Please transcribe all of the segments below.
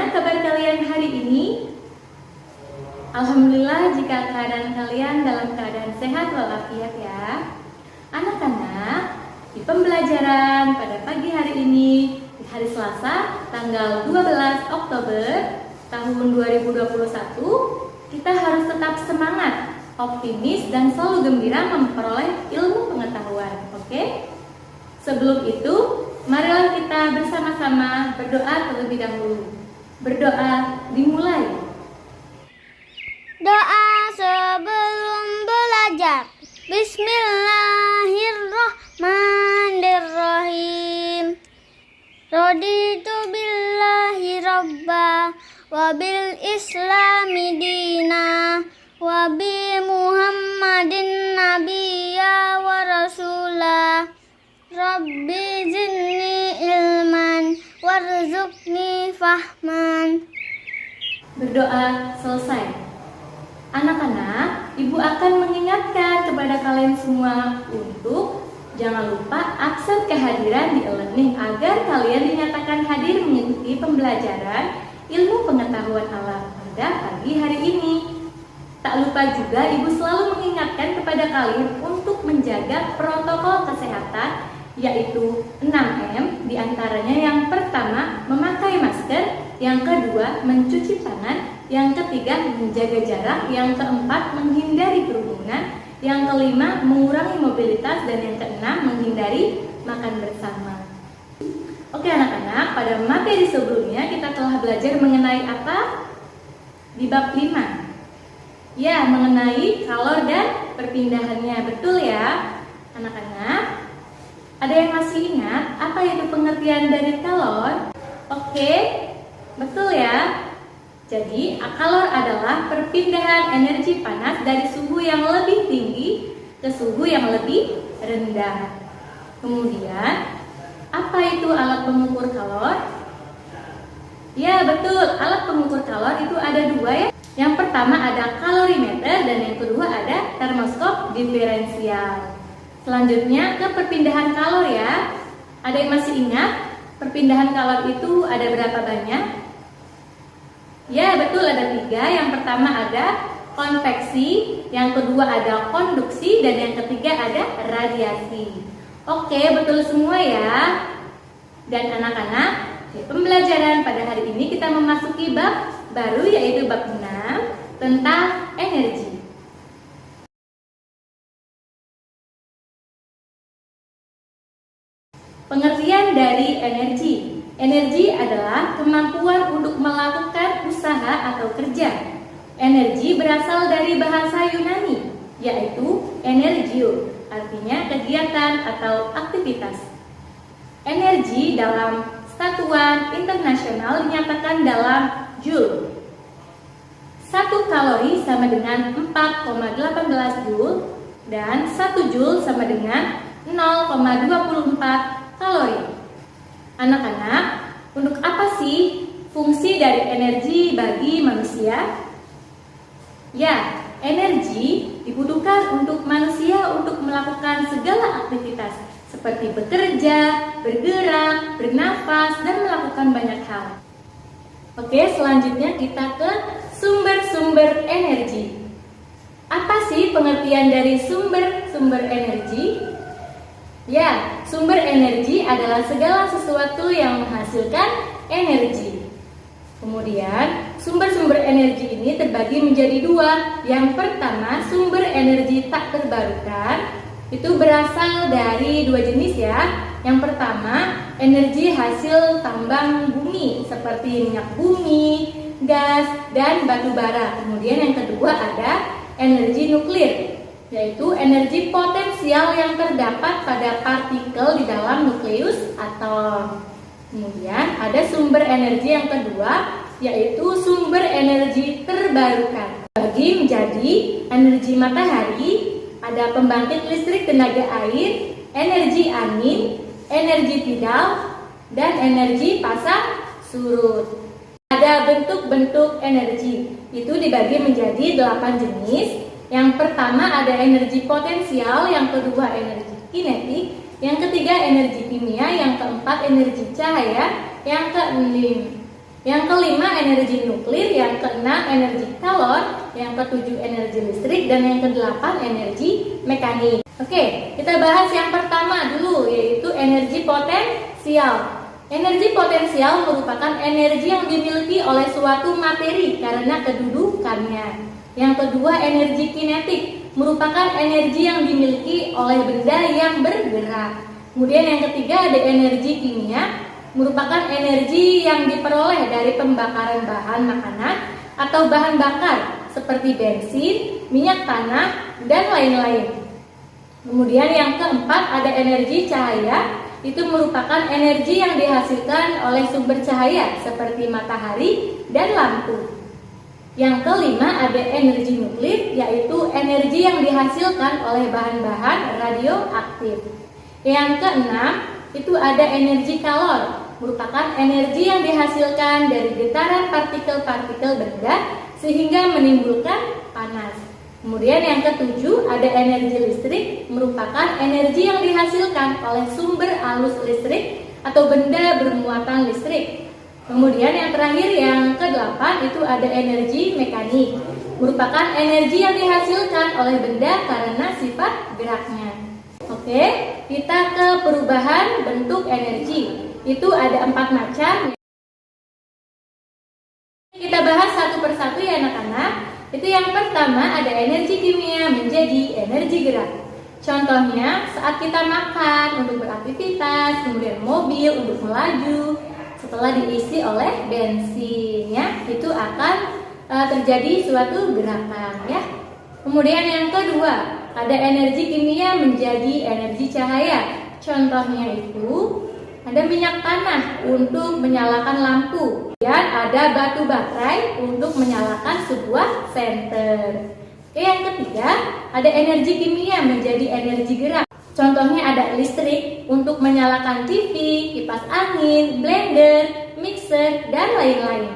Bagaimana kabar kalian hari ini? Alhamdulillah jika keadaan kalian dalam keadaan sehat walafiat ya. Anak-anak, di pembelajaran pada pagi hari ini, di hari Selasa, tanggal 12 Oktober tahun 2021, kita harus tetap semangat, optimis, dan selalu gembira memperoleh ilmu pengetahuan. Oke? Sebelum itu, marilah kita bersama-sama berdoa terlebih dahulu. Berdoa dimulai. Doa sebelum belajar. Bismillahirrahmanirrahim. Raditu billahi rabba wa bil islami dina wa bi muhammadin nabiyya wa rasulah. Rabbi zidni ilman warzuqni fahman. Berdoa selesai. Anak-anak, Ibu akan mengingatkan kepada kalian semua untuk jangan lupa absen kehadiran di e-learning agar kalian dinyatakan hadir mengikuti pembelajaran ilmu pengetahuan alam pada pagi hari ini. Tak lupa juga Ibu selalu mengingatkan kepada kalian untuk menjaga protokol kesehatan, yaitu 6M, diantaranya yang pertama memakai masker, yang kedua mencuci tangan, yang ketiga menjaga jarak, yang keempat menghindari kerumunan, yang kelima mengurangi mobilitas, dan yang keenam menghindari makan bersama. Oke anak-anak, pada materi sebelumnya kita telah belajar mengenai apa? Di bab 5. Ya, mengenai kalor dan perpindahannya. Betul ya anak-anak? Ada yang masih ingat apa itu pengertian dari kalor? Oke, betul ya. Jadi, kalor adalah perpindahan energi panas dari suhu yang lebih tinggi ke suhu yang lebih rendah. Kemudian, apa itu alat pengukur kalor? Ya, betul. Alat pengukur kalor itu ada dua ya. Yang pertama ada kalorimeter dan yang kedua ada termoskop diferensial. Selanjutnya ke perpindahan kalor ya. Ada yang masih ingat perpindahan kalor itu ada berapa banyak? Ya betul, ada 3. Yang pertama ada konveksi, yang kedua ada konduksi, dan yang ketiga ada radiasi. Oke, betul semua ya. Dan anak-anak, di pembelajaran pada hari ini kita memasuki bab baru yaitu bab 6 tentang energi. Pengertian dari energi. Energi adalah kemampuan untuk melakukan usaha atau kerja. Energi berasal dari bahasa Yunani, yaitu energio, artinya kegiatan atau aktivitas. Energi dalam satuan internasional dinyatakan dalam joule. 1 kalori sama dengan 4,18 joule dan 1 joule sama dengan 0,24 kalori. Anak-anak, untuk apa sih fungsi dari energi bagi manusia? Ya, energi dibutuhkan untuk manusia untuk melakukan segala aktivitas seperti bekerja, bergerak, bernafas, dan melakukan banyak hal. Oke, selanjutnya kita ke sumber-sumber energi. Apa sih pengertian dari sumber-sumber energi? Ya, sumber energi adalah segala sesuatu yang menghasilkan energi. Kemudian, sumber-sumber energi ini terbagi menjadi 2. Yang pertama, sumber energi tak terbarukan. Itu berasal dari 2 jenis ya. Yang pertama, energi hasil tambang bumi seperti minyak bumi, gas, dan batu bara. Kemudian yang kedua ada energi nuklir, yaitu energi potensial yang terdapat pada partikel di dalam nukleus atom. Kemudian ada sumber energi yang kedua, yaitu sumber energi terbarukan. Bagi menjadi energi matahari, ada pembangkit listrik tenaga air, energi angin, energi tidal, dan energi pasang surut. Ada bentuk-bentuk energi, itu dibagi menjadi 8 jenis. Yang pertama ada energi potensial, yang kedua energi kinetik, yang ketiga energi kimia, yang keempat energi cahaya, yang keenam Yang kelima energi nuklir, yang keenam energi kalor, yang ketujuh energi listrik, dan yang kedelapan energi mekanik. Oke, kita bahas yang pertama dulu, yaitu energi potensial. Energi potensial merupakan energi yang dimiliki oleh suatu materi karena kedudukannya. Yang kedua energi kinetik, merupakan energi yang dimiliki oleh benda yang bergerak. Kemudian yang ketiga ada energi kimia, merupakan energi yang diperoleh dari pembakaran bahan makanan atau bahan bakar seperti bensin, minyak tanah, dan lain-lain. Kemudian yang keempat ada energi cahaya, itu merupakan energi yang dihasilkan oleh sumber cahaya seperti matahari dan lampu. Yang kelima ada energi nuklir, yaitu energi yang dihasilkan oleh bahan-bahan radioaktif. Yang keenam itu ada energi kalor, merupakan energi yang dihasilkan dari getaran partikel-partikel benda sehingga menimbulkan panas. Kemudian yang ketujuh ada energi listrik, merupakan energi yang dihasilkan oleh sumber arus listrik atau benda bermuatan listrik. Kemudian yang terakhir yang kedelapan itu ada energi mekanik, merupakan energi yang dihasilkan oleh benda karena sifat geraknya. Oke, kita ke perubahan bentuk energi. Itu ada 4 macam. Kita bahas satu persatu ya anak-anak. Itu yang pertama ada energi kimia menjadi energi gerak. Contohnya saat kita makan untuk beraktivitas, kemudian mobil untuk melaju, setelah diisi oleh bensin ya, itu akan terjadi suatu gerakan ya. Kemudian yang kedua ada energi kimia menjadi energi cahaya. Contohnya itu ada minyak tanah untuk menyalakan lampu, dan ada batu baterai untuk menyalakan sebuah senter. Oke, yang ketiga ada energi kimia menjadi energi gerak. Contohnya ada listrik untuk menyalakan TV, kipas angin, blender, mixer, dan lain-lain.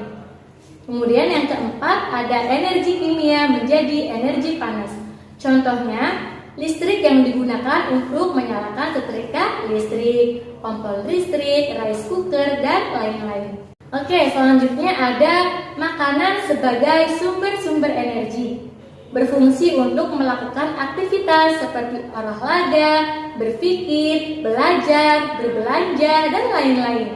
Kemudian yang keempat ada energi kimia menjadi energi panas. Contohnya listrik yang digunakan untuk menyalakan setrika listrik, kompor listrik, rice cooker, dan lain-lain. Oke, selanjutnya ada makanan sebagai sumber-sumber energi. Berfungsi untuk melakukan aktivitas seperti olahraga, berpikir, belajar, berbelanja, dan lain-lain.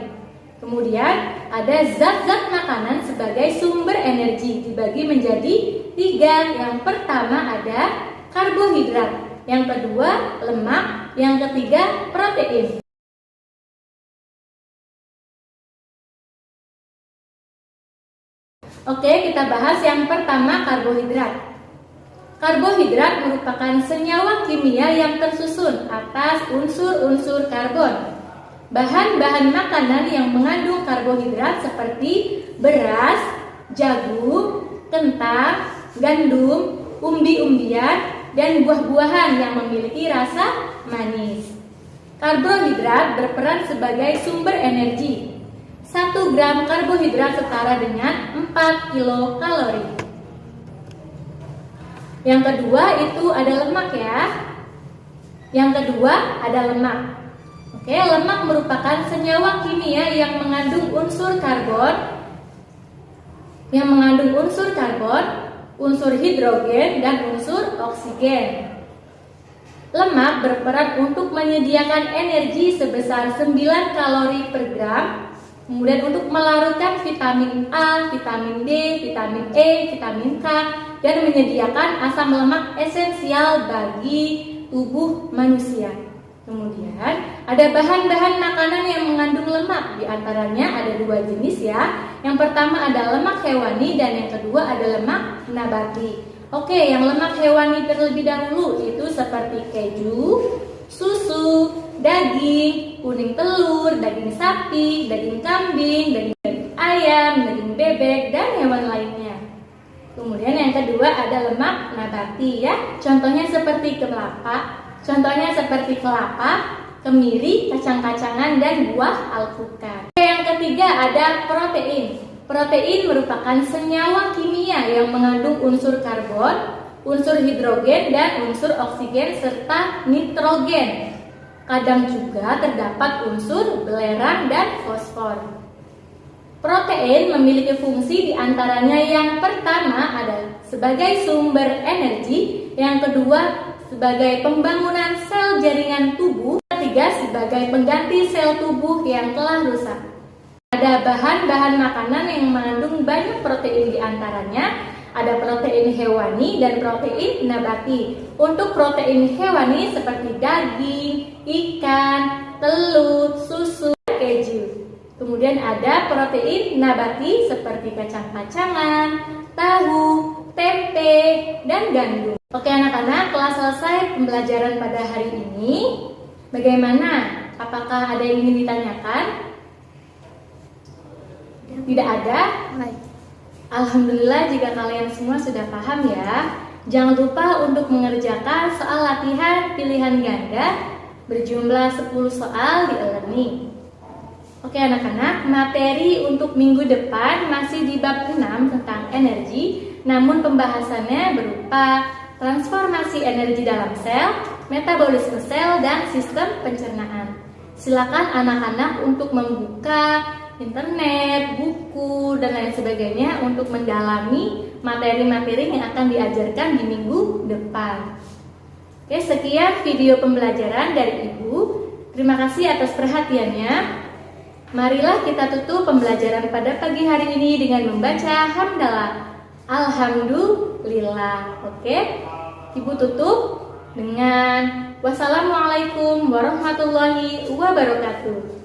Kemudian ada zat-zat makanan sebagai sumber energi dibagi menjadi 3. Yang pertama ada karbohidrat, yang kedua lemak, yang ketiga protein. Oke, kita bahas yang pertama karbohidrat. Karbohidrat merupakan senyawa kimia yang tersusun atas unsur-unsur karbon. Bahan-bahan makanan yang mengandung karbohidrat seperti beras, jagung, kentang, gandum, umbi-umbian, dan buah-buahan yang memiliki rasa manis. Karbohidrat berperan sebagai sumber energi. 1 gram karbohidrat setara dengan 4 kilokalori. Yang kedua itu ada lemak ya. Yang kedua ada lemak. Oke, lemak merupakan senyawa kimia yang mengandung unsur karbon, unsur hidrogen, dan unsur oksigen. Lemak berperan untuk menyediakan energi sebesar 9 kalori per gram. Kemudian untuk melarutkan vitamin A, vitamin D, vitamin E, vitamin K, dan menyediakan asam lemak esensial bagi tubuh manusia. Kemudian ada bahan-bahan makanan yang mengandung lemak, di antaranya ada 2 jenis ya. Yang pertama ada lemak hewani dan yang kedua ada lemak nabati. Oke, yang lemak hewani terlebih dahulu itu seperti keju, susu, daging, kuning telur, daging sapi, daging kambing, daging ayam, daging bebek, dan hewan lainnya. Kemudian yang kedua ada lemak nabati ya. Contohnya seperti kelapa, kemiri, kacang-kacangan, dan buah alpukat. Yang ketiga ada protein. Protein merupakan senyawa kimia yang mengandung unsur karbon, unsur hidrogen, dan unsur oksigen serta nitrogen. Kadang juga terdapat unsur belerang dan fosfor. Protein memiliki fungsi diantaranya yang pertama adalah sebagai sumber energi, yang kedua sebagai pembangunan sel jaringan tubuh, ketiga sebagai pengganti sel tubuh yang telah rusak. Ada bahan-bahan makanan yang mengandung banyak protein diantaranya ada protein hewani dan protein nabati. Untuk protein hewani seperti daging, ikan, telur, susu, keju. Kemudian ada protein nabati seperti kacang-kacangan, tahu, tempe, dan gandum. Oke anak-anak, telah selesai pembelajaran pada hari ini. Bagaimana? Apakah ada yang ingin ditanyakan? Tidak ada? Baik. Alhamdulillah jika kalian semua sudah paham ya. Jangan lupa untuk mengerjakan soal latihan pilihan ganda berjumlah 10 soal di e-learning. Oke anak-anak, materi untuk minggu depan masih di bab 6 tentang energi, namun pembahasannya berupa transformasi energi dalam sel, metabolisme sel, dan sistem pencernaan. Silakan anak-anak untuk membuka internet, buku, dan lain sebagainya untuk mendalami materi-materi yang akan diajarkan di minggu depan. Oke, sekian video pembelajaran dari Ibu. Terima kasih atas perhatiannya. Marilah kita tutup pembelajaran pada pagi hari ini dengan membaca hamdalah. Alhamdulillah. Oke, Ibu tutup dengan wassalamualaikum warahmatullahi wabarakatuh.